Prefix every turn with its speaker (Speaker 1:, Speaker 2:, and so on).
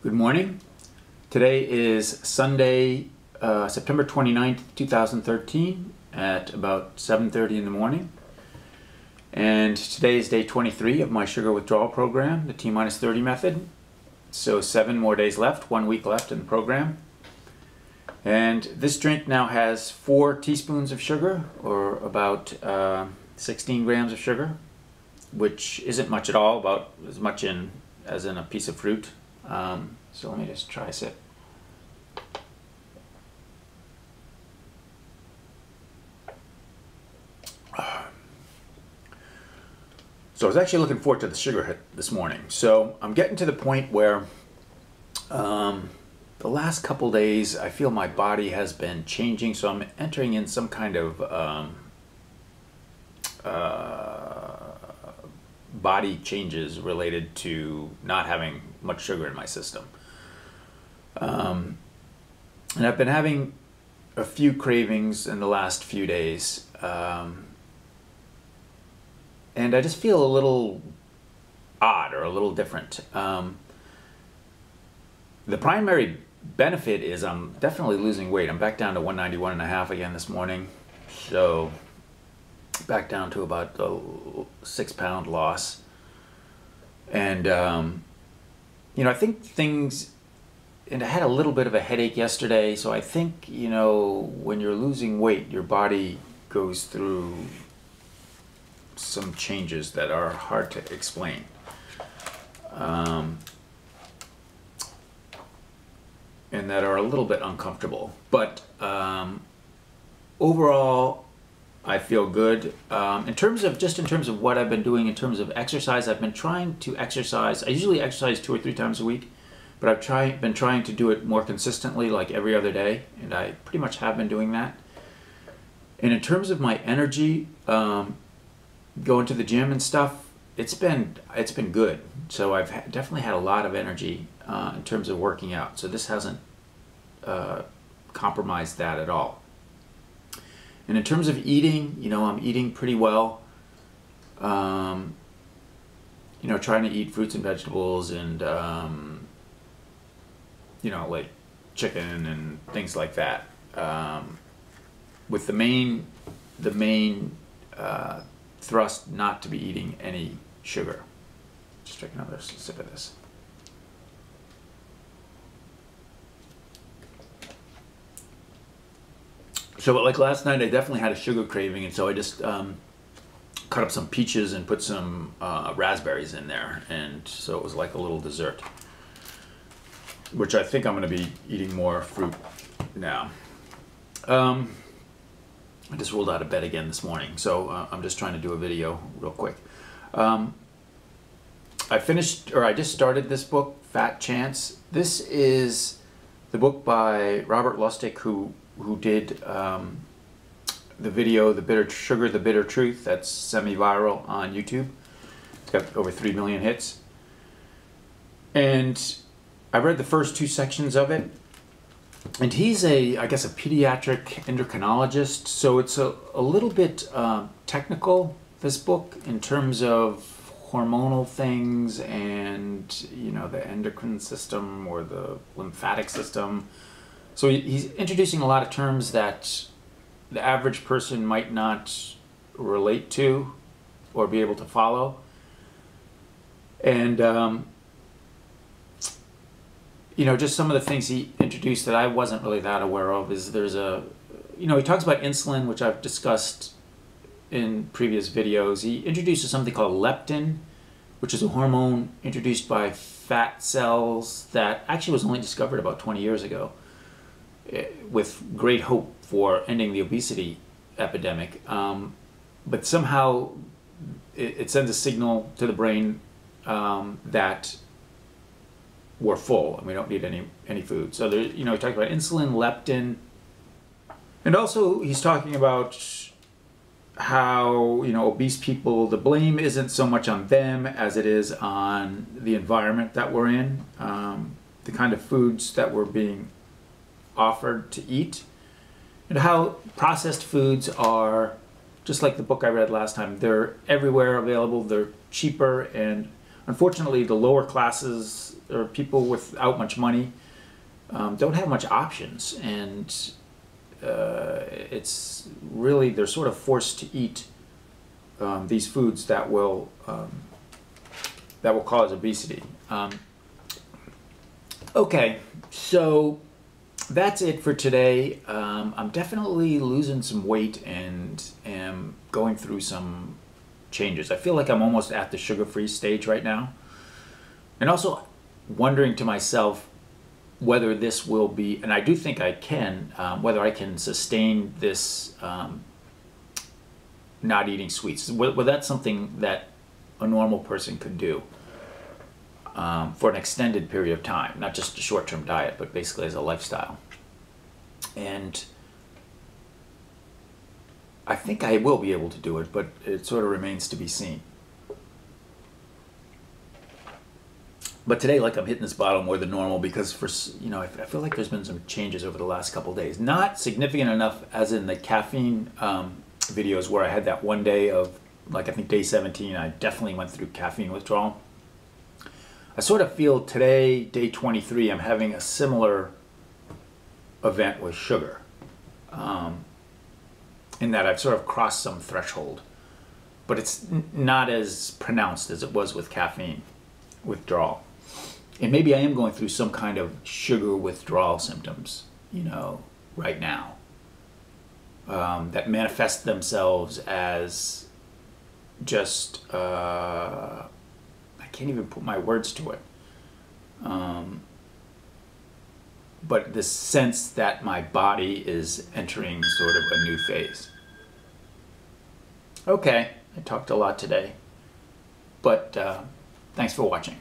Speaker 1: Good morning. Today is Sunday, September 29th, 2013 at about 7:30 in the morning. And today is day 23 of my sugar withdrawal program, the T-30 method. So 7 more days left, 1 week left in the program. And this drink now has 4 teaspoons of sugar, or about 16 grams of sugar, which isn't much at all, about as much as in a piece of fruit. So let me just try a sip. So I was actually looking forward to the sugar hit this morning. So I'm getting to the point where the last couple days I feel my body has been changing, so I'm entering in some kind of body changes related to not having much sugar in my system. And I've been having a few cravings in the last few days, and I just feel a little odd or a little different. The primary benefit is I'm definitely losing weight. I'm back down to 191.5 again this morning, so back down to about a 6-pound loss. And you know, I think things, and I had a little bit of a headache yesterday, so I think, you know, when you're losing weight, your body goes through some changes that are hard to explain. And that are a little bit uncomfortable. But overall, I feel good. In terms of what I've been doing in terms of exercise, I've been trying to exercise. I usually exercise 2 or 3 times a week, but I've been trying to do it more consistently, like every other day, and I pretty much have been doing that. And in terms of my energy, going to the gym and stuff, it's been good. So I've definitely had a lot of energy in terms of working out. So this hasn't compromised that at all. And in terms of eating, you know, I'm eating pretty well. You know, trying to eat fruits and vegetables and you know, like chicken and things like that. With the main thrust not to be eating any sugar. Just take another sip of this. So like last night I definitely had a sugar craving, and so I just cut up some peaches and put some raspberries in there, and so it was like a little dessert, which I think I'm going to be eating more fruit now. I just rolled out of bed again this morning, so I'm just trying to do a video real quick. I just started this book, Fat Chance. This is the book by Robert Lustig, who did the video, The Bitter Sugar, The Bitter Truth, that's semi-viral on YouTube. It's got over 3 million hits. And I read the first 2 sections of it. And he's I guess a pediatric endocrinologist, so it's a little bit technical, this book, in terms of hormonal things and, you know, the endocrine system or the lymphatic system. So he's introducing a lot of terms that the average person might not relate to or be able to follow. And you know, just some of the things he introduced that I wasn't really that aware of is there's you know, he talks about insulin, which I've discussed in previous videos. He introduces something called leptin, which is a hormone introduced by fat cells that actually was only discovered about 20 years ago, with great hope for ending the obesity epidemic. But somehow it sends a signal to the brain that we're full and we don't need any food. So there, you know, he talked about insulin, leptin, and also he's talking about how, you know, obese people, the blame isn't so much on them as it is on the environment that we're in, the kind of foods that we're being offered to eat, and how processed foods are, just like the book I read last time, they're everywhere available, they're cheaper and unfortunately, the lower classes or people without much money don't have much options, and it's really, they're sort of forced to eat these foods that will cause obesity. Okay, so that's it for today. I'm definitely losing some weight and am going through some changes. I feel like I'm almost at the sugar-free stage right now. And also wondering to myself whether this will be, and I do think I can, whether I can sustain this not eating sweets. Whether that's something that a normal person could do for an extended period of time, not just a short-term diet, but basically as a lifestyle. And I think I will be able to do it, but it sort of remains to be seen. But today, like, I'm hitting this bottle more than normal because, I feel like there's been some changes over the last couple of days. Not significant enough as in the caffeine videos where I had that one day of, like, I think day 17, I definitely went through caffeine withdrawal. I sort of feel today, day 23, I'm having a similar event with sugar. In that I've sort of crossed some threshold. But it's not as pronounced as it was with caffeine withdrawal. And maybe I am going through some kind of sugar withdrawal symptoms, right now. That manifest themselves as just, I can't even put my words to it. But the sense that my body is entering sort of a new phase. Okay, I talked a lot today, but thanks for watching.